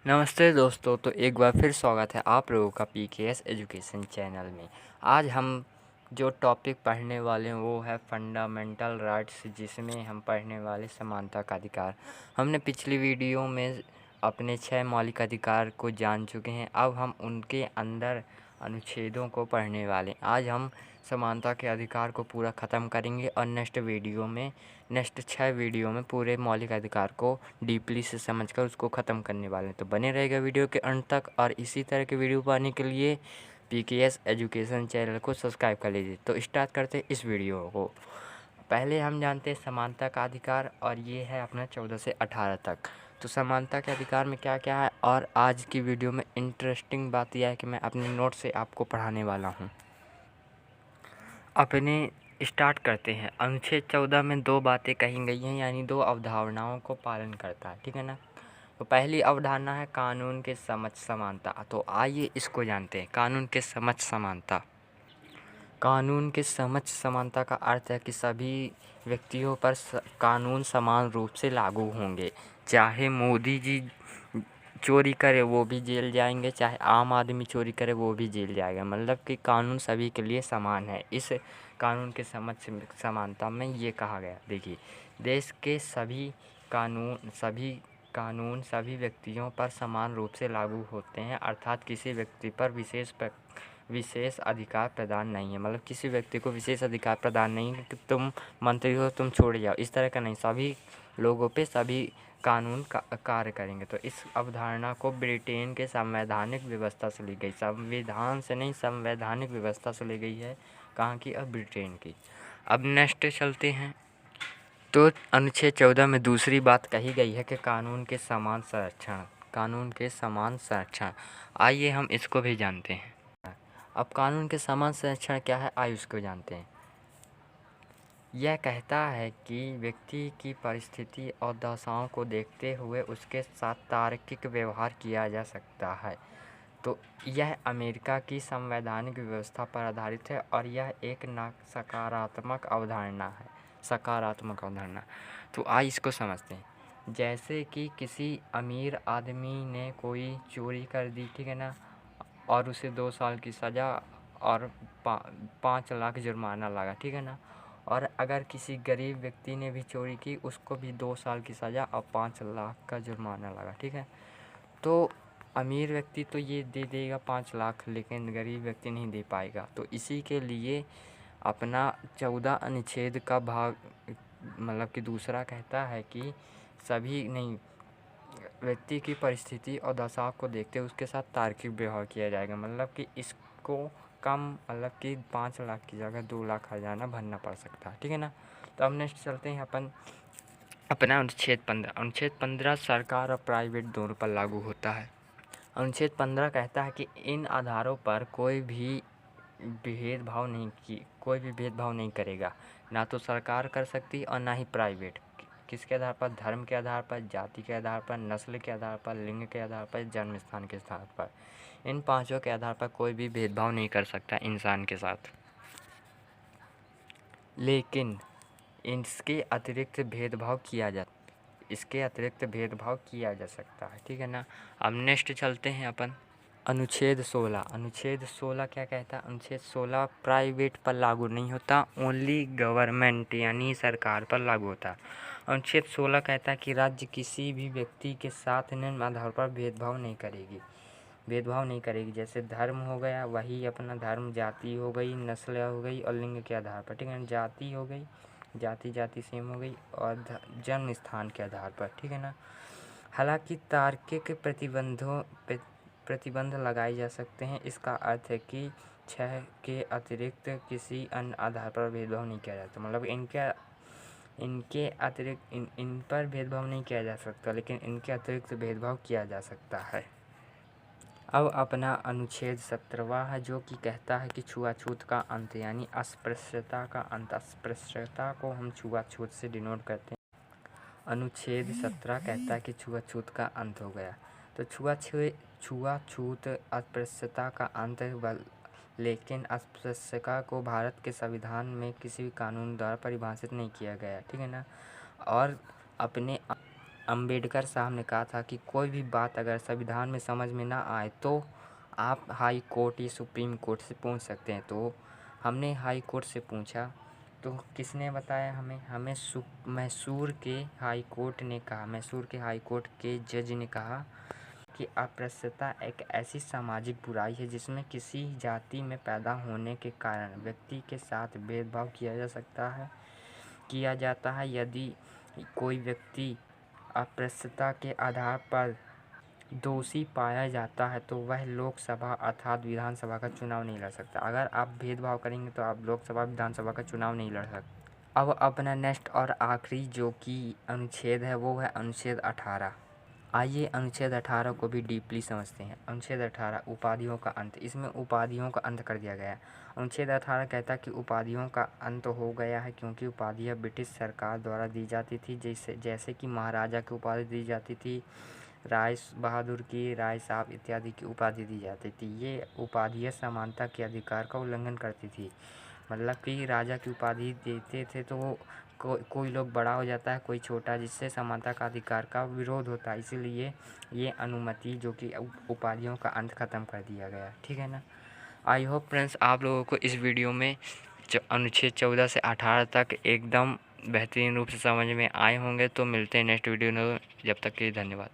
नमस्ते दोस्तों, तो एक बार फिर स्वागत है आप लोगों का पीकेएस एजुकेशन चैनल में। आज हम जो टॉपिक पढ़ने वाले हैं वो है फंडामेंटल राइट्स, जिसमें हम पढ़ने वाले समानता का अधिकार। हमने पिछली वीडियो में अपने 6 मौलिक अधिकार को जान चुके हैं। अब हम उनके अंदर अनुच्छेदों को पढ़ने वाले हैं। आज हम समानता के अधिकार को पूरा ख़त्म करेंगे और नेक्स्ट 6 वीडियो में पूरे मौलिक अधिकार को डीपली से समझकर उसको ख़त्म करने वाले हैं। तो बने रहेगा वीडियो के अंत तक, और इसी तरह के वीडियो पाने के लिए पीकेएस एजुकेशन चैनल को सब्सक्राइब कर लीजिए। तो स्टार्ट करते हैं इस वीडियो को। पहले हम जानते हैं समानता का अधिकार, और ये है अपना 14 से 18 तक। तो समानता के अधिकार में क्या क्या है, और आज की वीडियो में इंटरेस्टिंग बात यह है कि मैं अपने नोट से आपको पढ़ाने वाला हूँ। अपने स्टार्ट करते हैं। अनुच्छेद 14 में 2 बातें कही गई हैं, यानी 2 अवधारणाओं को पालन करता है, ठीक है ना। तो पहली अवधारणा है कानून के समक्ष समानता। तो आइए इसको जानते हैं। कानून के समक्ष समानता। कानून के समक्ष समानता का अर्थ है कि सभी व्यक्तियों पर कानून समान रूप से लागू होंगे। चाहे मोदी जी चोरी करे वो भी जेल जाएंगे, चाहे आम आदमी चोरी करे वो भी जेल जाएगा। मतलब कि कानून सभी के लिए समान है। इस कानून के समक्ष समानता में ये कहा गया, देखिए, देश के कानून सभी व्यक्तियों पर समान रूप से लागू होते हैं, अर्थात किसी व्यक्ति पर विशेष अधिकार प्रदान नहीं है। मतलब किसी व्यक्ति को विशेष अधिकार प्रदान नहीं है कि तुम मंत्री हो, तुम छोड़ जाओ, इस तरह का नहीं। सभी लोगों पे सभी कानून का कार्य करेंगे। तो इस अवधारणा को ब्रिटेन के संवैधानिक व्यवस्था से ली गई, संविधान से नहीं, संवैधानिक व्यवस्था से ली गई है। कहाँ की? अब ब्रिटेन की। अब नेक्स्ट चलते हैं। तो अनुच्छेद 14 में दूसरी बात कही गई है कि कानून के समान संरक्षण। कानून के समान संरक्षण, आइए हम इसको भी जानते हैं। अब कानून के समान संरक्षण क्या है, आइए उसको जानते हैं। यह कहता है कि व्यक्ति की परिस्थिति और दशाओं को देखते हुए उसके साथ तार्किक व्यवहार किया जा सकता है। तो यह अमेरिका की संवैधानिक व्यवस्था पर आधारित है, और यह एक सकारात्मक अवधारणा है। सकारात्मक अवधारणा। तो आइए इसको समझते हैं। जैसे कि किसी अमीर आदमी ने कोई चोरी कर दी, ठीक है ना, और उसे 2 साल की सज़ा और 5 लाख जुर्माना लगा, ठीक है ना। और अगर किसी गरीब व्यक्ति ने भी चोरी की, उसको भी 2 साल की सज़ा और 5 लाख का जुर्माना लगा, ठीक है। तो अमीर व्यक्ति तो ये दे देगा 5 लाख, लेकिन गरीब व्यक्ति नहीं दे पाएगा। तो इसी के लिए अपना 14 अनुच्छेद का भाग, मतलब कि दूसरा, कहता है कि सभी नहीं, व्यक्ति की परिस्थिति और दशा को देखते हुए उसके साथ तार्किक व्यवहार किया जाएगा। मतलब कि इसको कम, मतलब कि 5 लाख की जगह 2 लाख हर्जाना भरना पड़ सकता है, ठीक है ना। तो अब नेक्स्ट चलते हैं अपन अपना अनुच्छेद 15। अनुच्छेद 15 सरकार और प्राइवेट दोनों पर लागू होता है। अनुच्छेद 15 कहता है कि इन आधारों पर कोई भी भेदभाव नहीं करेगा। ना तो सरकार कर सकती और ना ही प्राइवेट। किसके आधार पर? धर्म के आधार पर, जाति के आधार पर, नस्ल के आधार पर, लिंग के आधार पर, जन्म स्थान के आधार पर। इन पांचों के आधार पर कोई भी भेदभाव नहीं कर सकता इंसान के साथ। लेकिन इसके अतिरिक्त भेदभाव किया जा सकता है, ठीक है ना। अब नेक्स्ट चलते हैं अपन अनुच्छेद 16। अनुच्छेद 16 क्या कहता है? अनुच्छेद 16 प्राइवेट पर लागू नहीं होता, ओनली गवर्नमेंट यानी सरकार पर लागू होता है। अनुच्छेद 16 कहता है कि राज्य किसी भी व्यक्ति के साथ निम्न आधार पर भेदभाव नहीं करेगी। जैसे धर्म हो गया, वही अपना धर्म, जाति हो गई, नस्ल हो गई, और लिंग के आधार पर, ठीक है। जाति हो गई, जाति सेम हो गई, और जन्म स्थान के आधार पर, ठीक है ना। हालांकि तार्किक प्रतिबंध लगाए जा सकते हैं। इसका अर्थ है कि 6 के अतिरिक्त किसी अन्य आधार पर भेदभाव नहीं किया जाता। मतलब इनके अतिरिक्त इन पर भेदभाव नहीं किया जा सकता, लेकिन इनके अतिरिक्त भेदभाव किया जा सकता है। अब अपना अनुच्छेद 17वां है, जो कि कहता है कि छुआछूत का अंत, यानी अस्पृश्यता का अंत। अस्पृश्यता को हम छुआछूत से डिनोट करते हैं। अनुच्छेद 17 कहता है कि छुआछूत का अंत हो गया। तो छुआछूत अस्पृश्यता का अंत, लेकिन अस्पृश्यता को भारत के संविधान में किसी भी कानून द्वारा परिभाषित नहीं किया गया, ठीक है ना। और अपने अंबेडकर साहब ने कहा था कि कोई भी बात अगर संविधान में समझ में ना आए तो आप हाई कोर्ट या सुप्रीम कोर्ट से पूछ सकते हैं। तो हमने हाई कोर्ट से पूछा तो किसने बताया हमें मैसूर के हाई कोर्ट ने कहा, मैसूर के हाई कोर्ट के जज ने कहा कि अस्पृश्यता एक ऐसी सामाजिक बुराई है जिसमें किसी जाति में पैदा होने के कारण व्यक्ति के साथ भेदभाव किया जाता है। यदि कोई व्यक्ति अस्पृश्यता के आधार पर दोषी पाया जाता है तो वह लोकसभा अर्थात विधानसभा का चुनाव नहीं लड़ सकता। अगर आप भेदभाव करेंगे तो आप लोकसभा विधानसभा का चुनाव नहीं लड़ सकते। अब अपना नेक्स्ट और आखिरी जो कि अनुच्छेद है वो है अनुच्छेद 18। आइए अनुच्छेद 18 को भी डीपली समझते हैं। अनुच्छेद 18 उपाधियों का अंत। इसमें उपाधियों का अंत कर दिया गया है। अनुच्छेद 18 कहता है कि उपाधियों का अंत हो गया है क्योंकि उपाधियाँ ब्रिटिश सरकार द्वारा दी जाती थी, जैसे कि महाराजा की उपाधि दी जाती थी, राय बहादुर की, राय साहब इत्यादि की उपाधि दी जाती थी। ये उपाधियाँ समानता के अधिकार का उल्लंघन करती थी। मतलब कि राजा की उपाधि देते थे तो कोई लोग बड़ा हो जाता है, कोई छोटा, जिससे समानता का अधिकार का विरोध होता है। इसीलिए ये अनुमति जो कि उपाधियों का अंत ख़त्म कर दिया गया। ठीक है ना। आई होप फ्रेंड्स आप लोगों को इस वीडियो में अनुच्छेद 14 से 18 तक एकदम बेहतरीन रूप से समझ में आए होंगे। तो मिलते हैं नेक्स्ट वीडियो में, जब तक के लिए धन्यवाद।